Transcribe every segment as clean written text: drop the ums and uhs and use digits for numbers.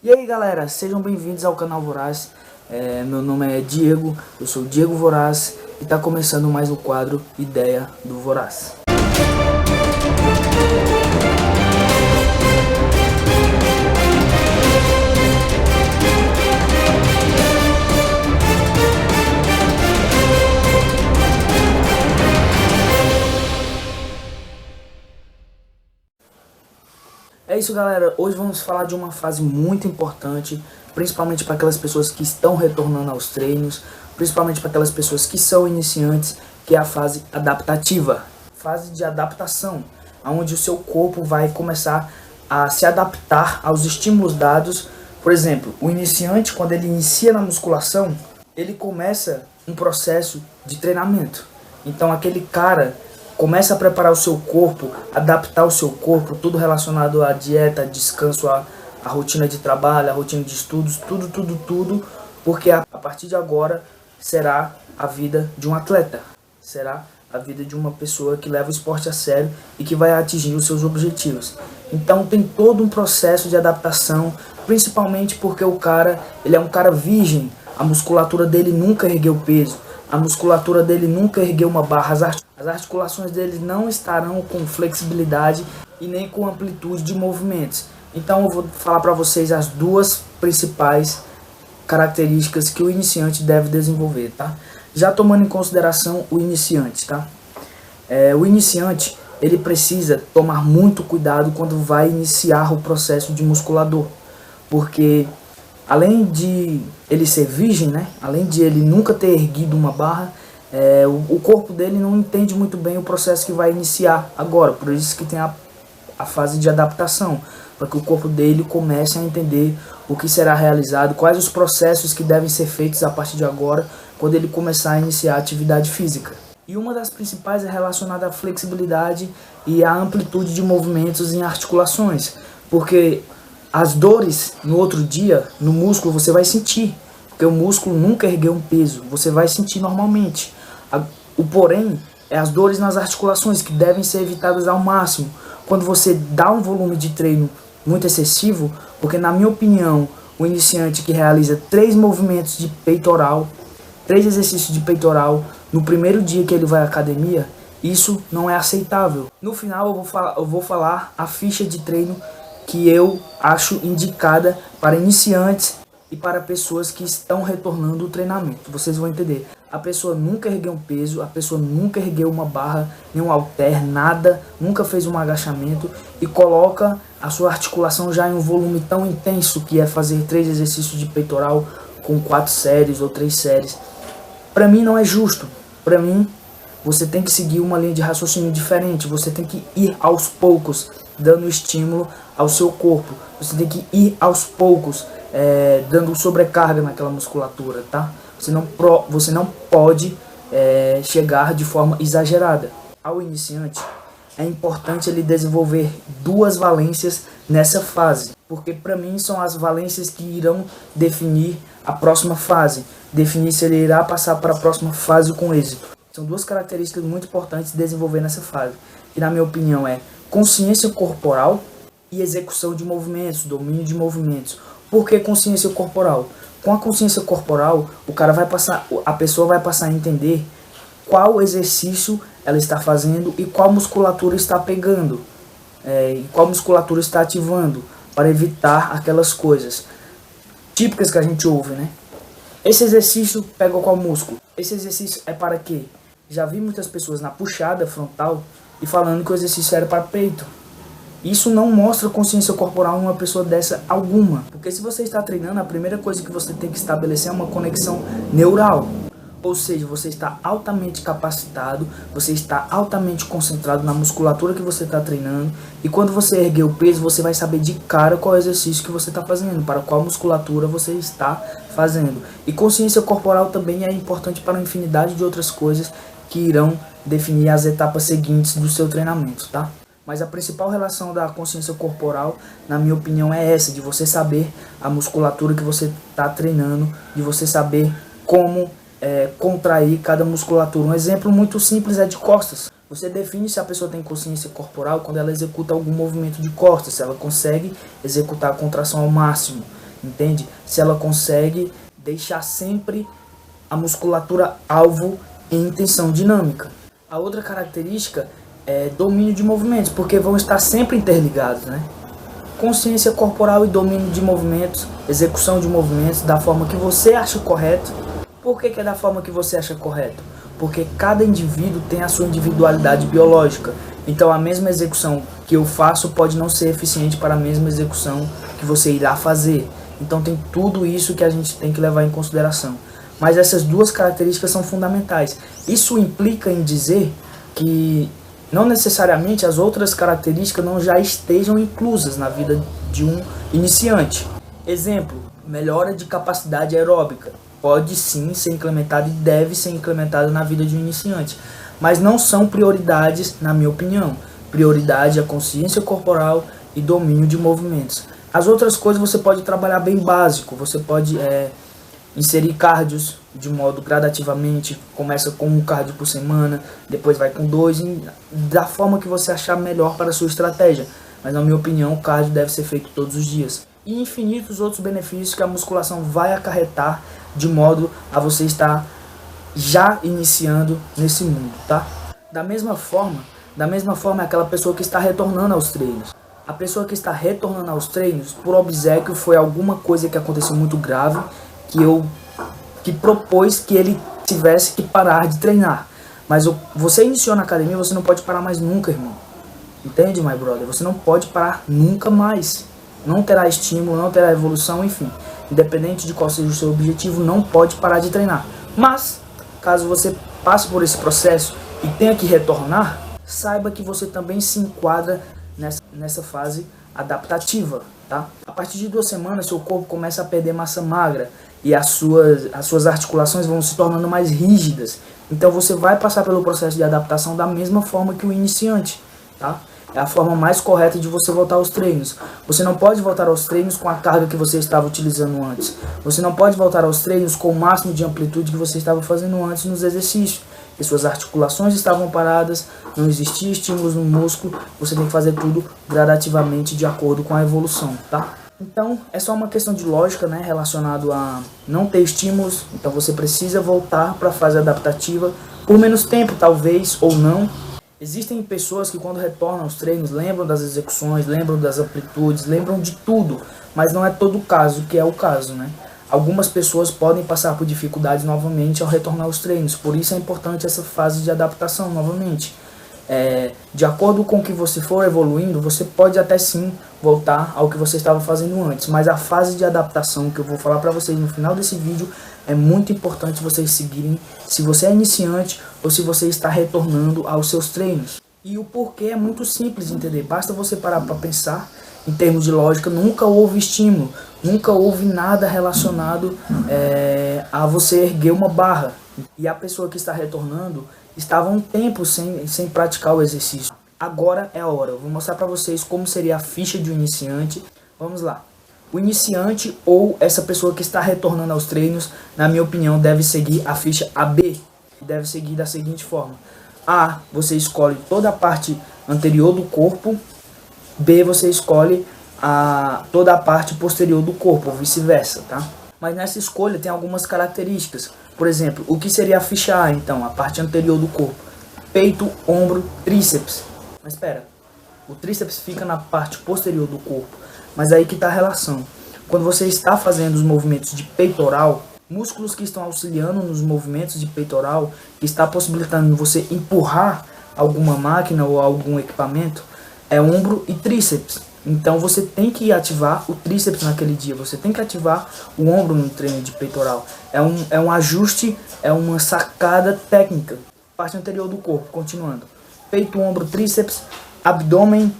E aí galera, sejam bem-vindos ao canal Voraz. Meu nome é Diego, eu sou Diego Voraz e está começando mais o quadro Ideia do Voraz. É isso galera, hoje vamos falar de uma fase muito importante, principalmente para aquelas pessoas que estão retornando aos treinos, principalmente para aquelas pessoas que são iniciantes, que é a fase adaptativa, fase de adaptação, onde o seu corpo vai começar a se adaptar aos estímulos dados. Por exemplo, o iniciante, quando ele inicia na musculação, ele começa um processo de treinamento. Então aquele cara começa a preparar o seu corpo, adaptar o seu corpo, tudo relacionado à dieta, descanso, à rotina de trabalho, à rotina de estudos, tudo, porque a partir de agora será a vida de um atleta, será a vida de uma pessoa que leva o esporte a sério e que vai atingir os seus objetivos. Então tem todo um processo de adaptação, principalmente porque o cara, ele é um cara virgem, a musculatura dele nunca ergueu peso, a musculatura dele nunca ergueu uma barra, as articulações dele não estarão com flexibilidade e nem com amplitude de movimentos. Então eu vou falar para vocês as duas principais características que o iniciante deve desenvolver, tá? Já tomando em consideração o iniciante, tá? O iniciante, ele precisa tomar muito cuidado quando vai iniciar o processo de musculador, porque além de ele ser virgem, né? Além de ele nunca ter erguido uma barra, o corpo dele não entende muito bem o processo que vai iniciar agora. Por isso que tem a fase de adaptação, para que o corpo dele comece a entender o que será realizado, quais os processos que devem ser feitos a partir de agora, quando ele começar a iniciar a atividade física. E uma das principais é relacionada à flexibilidade e à amplitude de movimentos em articulações, porque as dores no outro dia, no músculo, você vai sentir, porque o músculo nunca ergueu um peso, você vai sentir normalmente. O porém é as dores nas articulações, que devem ser evitadas ao máximo quando você dá um volume de treino muito excessivo, porque na minha opinião, o iniciante que realiza 3 movimentos de peitoral, 3 exercícios de peitoral no primeiro dia que ele vai à academia, isso não é aceitável. No final eu vou falar a ficha de treino que eu acho indicada para iniciantes e para pessoas que estão retornando o treinamento. Vocês vão entender. A pessoa nunca ergueu um peso, a pessoa nunca ergueu uma barra, nenhum halter, nada, nunca fez um agachamento e coloca a sua articulação já em um volume tão intenso que é fazer 3 exercícios de peitoral com 4 séries ou 3 séries. Para mim não é justo. Para mim, você tem que seguir uma linha de raciocínio diferente. Você tem que ir aos poucos, dando estímulo ao seu corpo. Você tem que ir aos poucos, dando sobrecarga naquela musculatura, tá? Você não pode chegar de forma exagerada. Ao iniciante, é importante ele desenvolver 2 valências nessa fase, porque para mim são as valências que irão definir a próxima fase, definir se ele irá passar para a próxima fase com êxito. São 2 características muito importantes de desenvolver nessa fase, que na minha opinião é consciência corporal e execução de movimentos, domínio de movimentos. Por que consciência corporal? Com a consciência corporal, a pessoa vai passar a entender qual exercício ela está fazendo e qual musculatura está pegando, e qual musculatura está ativando, para evitar aquelas coisas típicas que a gente ouve, né? Esse exercício pega qual músculo? Esse exercício é para quê? Já vi muitas pessoas na puxada frontal e falando que o exercício era para peito. Isso não mostra consciência corporal em uma pessoa dessa alguma. Porque se você está treinando, a primeira coisa que você tem que estabelecer é uma conexão neural. Ou seja, você está altamente capacitado, você está altamente concentrado na musculatura que você está treinando. E quando você erguer o peso, você vai saber de cara qual exercício que você está fazendo, para qual musculatura você está fazendo. E consciência corporal também é importante para uma infinidade de outras coisas que irão definir as etapas seguintes do seu treinamento, tá? Mas a principal relação da consciência corporal, na minha opinião, é essa, de você saber a musculatura que você está treinando, de você saber como contrair cada musculatura. Um exemplo muito simples é de costas. Você define se a pessoa tem consciência corporal quando ela executa algum movimento de costas, se ela consegue executar a contração ao máximo, entende? Se ela consegue deixar sempre a musculatura alvo em tensão dinâmica. A outra característica é domínio de movimentos, porque vão estar sempre interligados, né? Consciência corporal e domínio de movimentos, execução de movimentos da forma que você acha correto. Por que é da forma que você acha correto? Porque cada indivíduo tem a sua individualidade biológica. Então a mesma execução que eu faço pode não ser eficiente para a mesma execução que você irá fazer. Então tem tudo isso que a gente tem que levar em consideração. Mas essas duas características são fundamentais. Isso implica em dizer que não necessariamente as outras características não já estejam inclusas na vida de um iniciante. Exemplo, melhora de capacidade aeróbica. Pode sim ser implementada e deve ser implementada na vida de um iniciante. Mas não são prioridades, na minha opinião. Prioridade é a consciência corporal e domínio de movimentos. As outras coisas você pode trabalhar bem básico. Você pode inserir cardios de modo gradativamente, começa com um cardio por semana, depois vai com 2, da forma que você achar melhor para a sua estratégia. Mas na minha opinião, o cardio deve ser feito todos os dias. E infinitos outros benefícios que a musculação vai acarretar, de modo a você estar já iniciando nesse mundo, tá? Da mesma forma é aquela pessoa que está retornando aos treinos. A pessoa que está retornando aos treinos, por obséquio, foi alguma coisa que aconteceu muito grave, que propôs que ele tivesse que parar de treinar. Mas você iniciou na academia, você não pode parar mais nunca, irmão. Entende, my brother? Você não pode parar nunca mais. Não terá estímulo, não terá evolução, enfim. Independente de qual seja o seu objetivo, não pode parar de treinar. Mas, caso você passe por esse processo e tenha que retornar, saiba que você também se enquadra nessa fase adaptativa, tá? A partir de 2 semanas, seu corpo começa a perder massa magra e as suas articulações vão se tornando mais rígidas. Então você vai passar pelo processo de adaptação da mesma forma que o iniciante, tá? É a forma mais correta de você voltar aos treinos. Você não pode voltar aos treinos com a carga que você estava utilizando antes. Você não pode voltar aos treinos com o máximo de amplitude que você estava fazendo antes nos exercícios. E suas articulações estavam paradas, não existia estímulos no músculo. Você tem que fazer tudo gradativamente de acordo com a evolução, tá? Então, é só uma questão de lógica, né, relacionado a não ter estímulos. Então você precisa voltar para a fase adaptativa por menos tempo, talvez, ou não. Existem pessoas que quando retornam aos treinos lembram das execuções, lembram das amplitudes, lembram de tudo, mas não é todo o caso que é o caso, né? Algumas pessoas podem passar por dificuldades novamente ao retornar aos treinos, por isso é importante essa fase de adaptação novamente. De acordo com o que você for evoluindo, você pode até sim voltar ao que você estava fazendo antes, mas a fase de adaptação que eu vou falar para vocês no final desse vídeo é muito importante vocês seguirem, se você é iniciante ou se você está retornando aos seus treinos. E o porquê é muito simples de entender, basta você parar para pensar. Em termos de lógica, nunca houve estímulo, nunca houve nada relacionado a você erguer uma barra. E a pessoa que está retornando estava um tempo sem praticar o exercício. Agora é a hora, eu vou mostrar para vocês como seria a ficha de um iniciante. Vamos lá. O iniciante ou essa pessoa que está retornando aos treinos, na minha opinião, deve seguir a ficha AB. Deve seguir da seguinte forma. A, você escolhe toda a parte anterior do corpo. B, você escolhe toda a parte posterior do corpo, ou vice-versa, tá? Mas nessa escolha tem algumas características. Por exemplo, o que seria a ficha A, então? A parte anterior do corpo. Peito, ombro, tríceps. Mas espera, o tríceps fica na parte posterior do corpo. Mas aí que está a relação. Quando você está fazendo os movimentos de peitoral, músculos que estão auxiliando nos movimentos de peitoral, que está possibilitando você empurrar alguma máquina ou algum equipamento, é ombro e tríceps. Então você tem que ativar o tríceps naquele dia, você tem que ativar o ombro no treino de peitoral. É um ajuste, é uma sacada técnica. Parte anterior do corpo, continuando. Peito, ombro, tríceps, abdômen,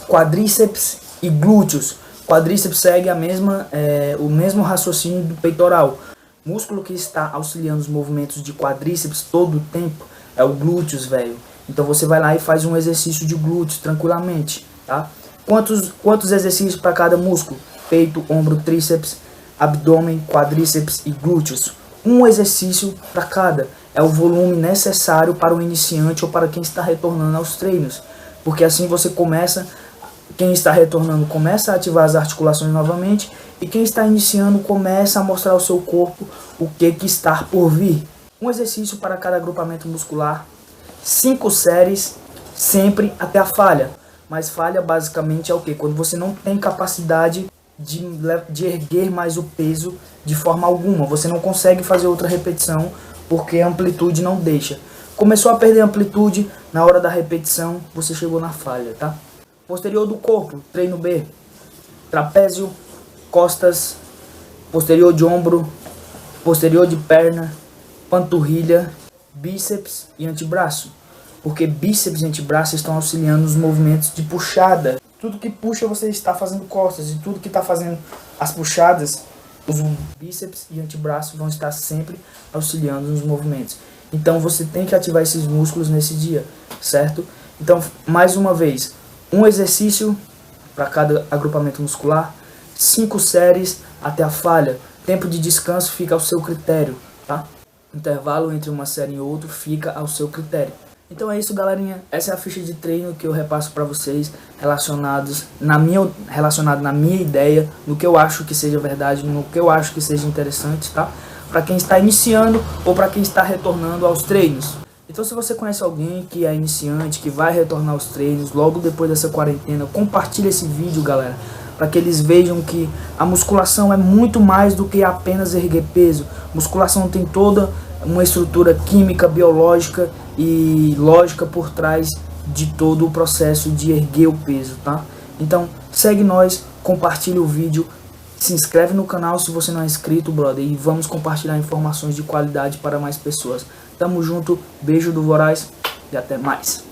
quadríceps e glúteos. Quadríceps segue o mesmo raciocínio do peitoral. Músculo que está auxiliando os movimentos de quadríceps todo o tempo é o glúteos, velho. Então você vai lá e faz um exercício de glúteos tranquilamente, tá? Quantos exercícios para cada músculo? Peito, ombro, tríceps, abdômen, quadríceps e glúteos. Um exercício para cada. É o volume necessário para o iniciante ou para quem está retornando aos treinos. Porque assim você quem está retornando começa a ativar as articulações novamente E quem está iniciando começa a mostrar ao seu corpo o que está por vir. Um exercício para cada agrupamento muscular, 5 séries, sempre até a falha. Mas falha basicamente é o que? Quando você não tem capacidade de erguer mais o peso de forma alguma. Você não consegue fazer outra repetição porque a amplitude não deixa. Começou a perder amplitude, na hora da repetição você chegou na falha, tá? Posterior do corpo, treino B, trapézio, costas, posterior de ombro, posterior de perna, panturrilha, bíceps e antebraço. Porque bíceps e antebraço estão auxiliando nos movimentos de puxada. Tudo que puxa você está fazendo costas, e tudo que está fazendo as puxadas, os bíceps e antebraço vão estar sempre auxiliando nos movimentos. Então você tem que ativar esses músculos nesse dia, certo? Então, mais uma vez, um exercício para cada agrupamento muscular, 5 séries até a falha. Tempo de descanso fica ao seu critério, tá? Intervalo entre uma série e outra fica ao seu critério. Então é isso, galerinha. Essa é a ficha de treino que eu repasso para vocês, relacionado na minha ideia, no que eu acho que seja verdade, no que eu acho que seja interessante, tá? Para quem está iniciando ou para quem está retornando aos treinos. Então, se você conhece alguém que é iniciante, que vai retornar aos treinos logo depois dessa quarentena, compartilha esse vídeo, galera, para que eles vejam que a musculação é muito mais do que apenas erguer peso. Musculação tem toda uma estrutura química, biológica e lógica por trás de todo o processo de erguer o peso, tá? Então, segue nós, compartilha o vídeo, se inscreve no canal se você não é inscrito, brother, e vamos compartilhar informações de qualidade para mais pessoas. Tamo junto, beijo do Voraz e até mais.